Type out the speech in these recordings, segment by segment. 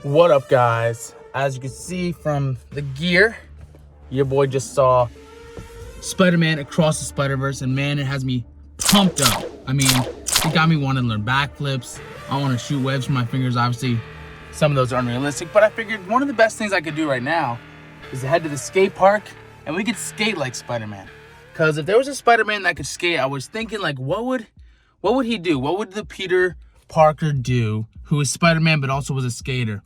What up, guys? As you can see from the gear, your boy just saw Spider-Man Across the Spider-Verse, and man, it has me pumped up. I mean, it got me wanting to learn backflips. I want to shoot webs from my fingers. Obviously, some of those are unrealistic, but I figured one of the best things I could do right now is to head to the skate park and we could skate like Spider-Man. Because if there was a Spider-Man that could skate, I was thinking, like, what would he do? What would the Peter Parker do who is Spider-Man but also was a skater?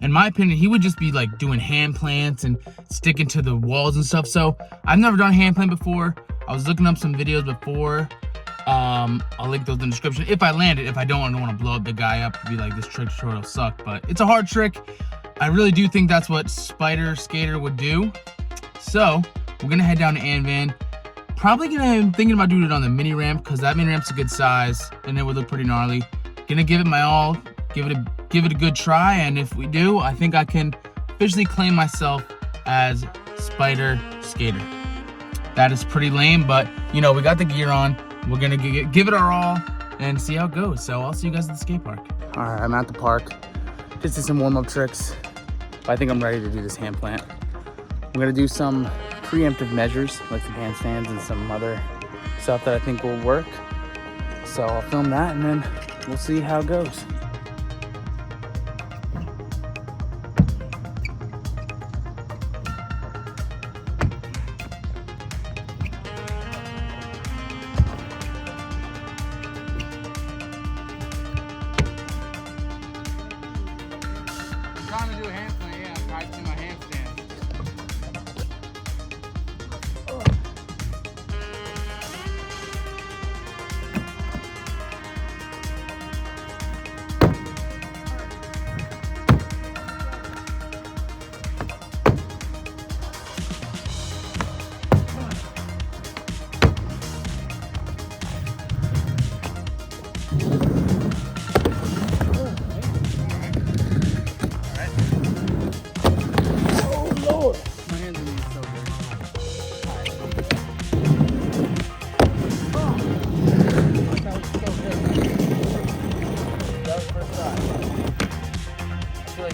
In my opinion, he would just be like doing hand plants and sticking to the walls and stuff. So I've never done hand plant before. I was looking up some videos before. I'll link those in the description if I land it. If I don't want to blow up the guy up to be like, this trick sure will suck, but it's a hard trick. I really do think that's what Spider Skater would do. So we're gonna head down to Anvan. Probably I'm thinking about doing it on the mini ramp because that mini ramp's a good size and it would look pretty gnarly. Gonna give it my all, give it a good try, and if we do, I think I can officially claim myself as Spider Skater. That is pretty lame, but you know, we got the gear on. We're gonna give it our all and see how it goes. So I'll see you guys at the skate park. All right, I'm at the park. Just did some warm-up tricks. I think I'm ready to do this hand plant. I'm gonna do some preemptive measures, like some handstands and some other stuff that I think will work. So I'll film that and then we'll see how it goes. I'm trying to do a handstand, yeah, I'm practicing my handstand.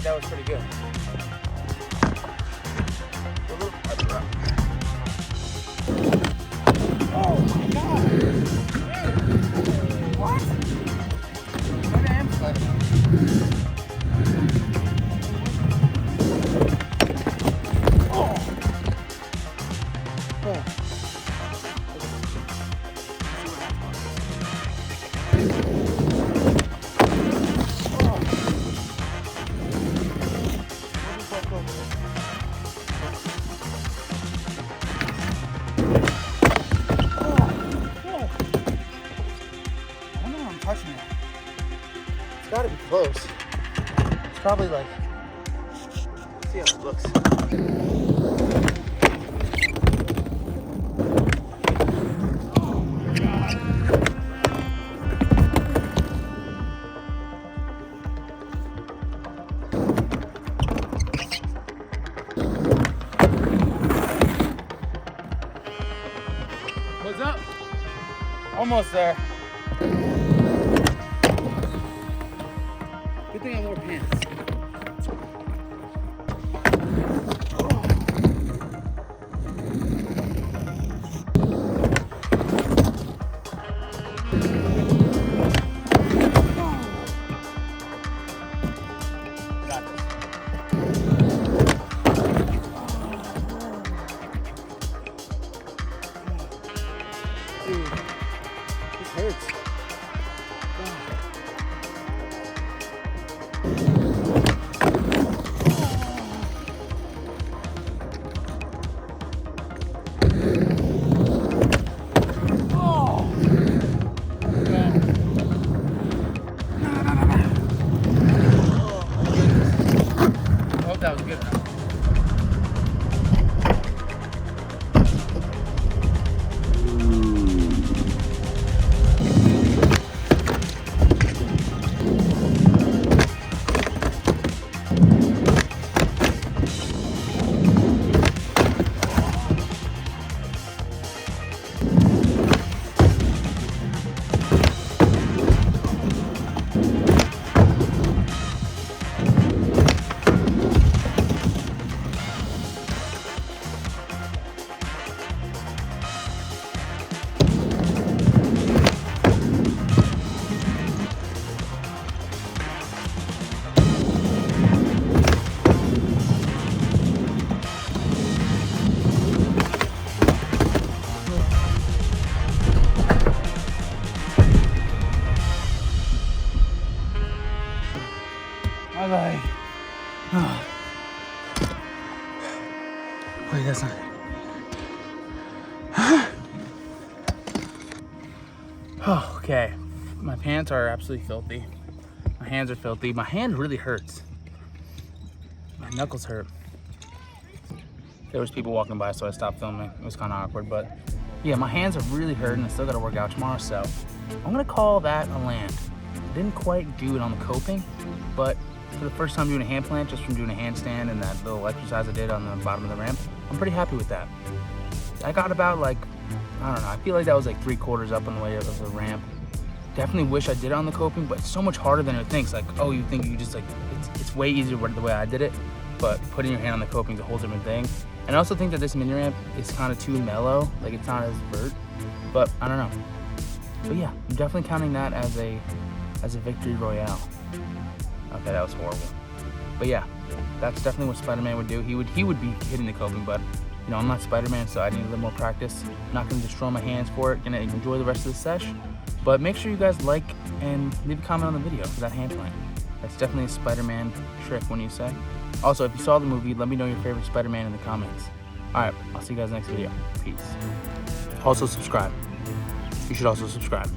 That was pretty good. Oh my god! What? What am I? Oh. Touching it. It's gotta be close. It's probably like, let's see how it looks. Oh my god. What's up? Almost there. Good thing I wore pants. Got this. Dude, this hurts. That was good enough. My leg. Oh. Wait, that's not. Oh, okay. My pants are absolutely filthy. My hands are filthy. My hand really hurts. My knuckles hurt. There was people walking by, so I stopped filming. It was kind of awkward, but yeah, my hands are really hurting. I still got to work out tomorrow, so I'm gonna call that a land. I didn't quite do it on the coping, but for the first time doing a hand plant, just from doing a handstand and that little exercise I did on the bottom of the ramp, I'm pretty happy with that. I got about like, I don't know, I feel like that was like 3/4 up on the way of the ramp. Definitely wish I did it on the coping, but it's so much harder than it thinks. Like, oh, you think you just like, it's way easier the way I did it, but putting your hand on the coping is a whole different thing. And I also think that this mini ramp is kind of too mellow, like it's not as vert, but I don't know. But yeah, I'm definitely counting that as a victory royale. Okay, that was horrible. But yeah, that's definitely what Spider-Man would do. He would be hitting the coping, but you know, I'm not Spider-Man, so I need a little more practice. I'm not gonna destroy my hands for it. Gonna enjoy the rest of the sesh. But make sure you guys like and leave a comment on the video for that hand plant. That's definitely a Spider-Man trick, when you say. Also, if you saw the movie, let me know your favorite Spider-Man in the comments. Alright, I'll see you guys next video. Peace. Also subscribe. You should also subscribe.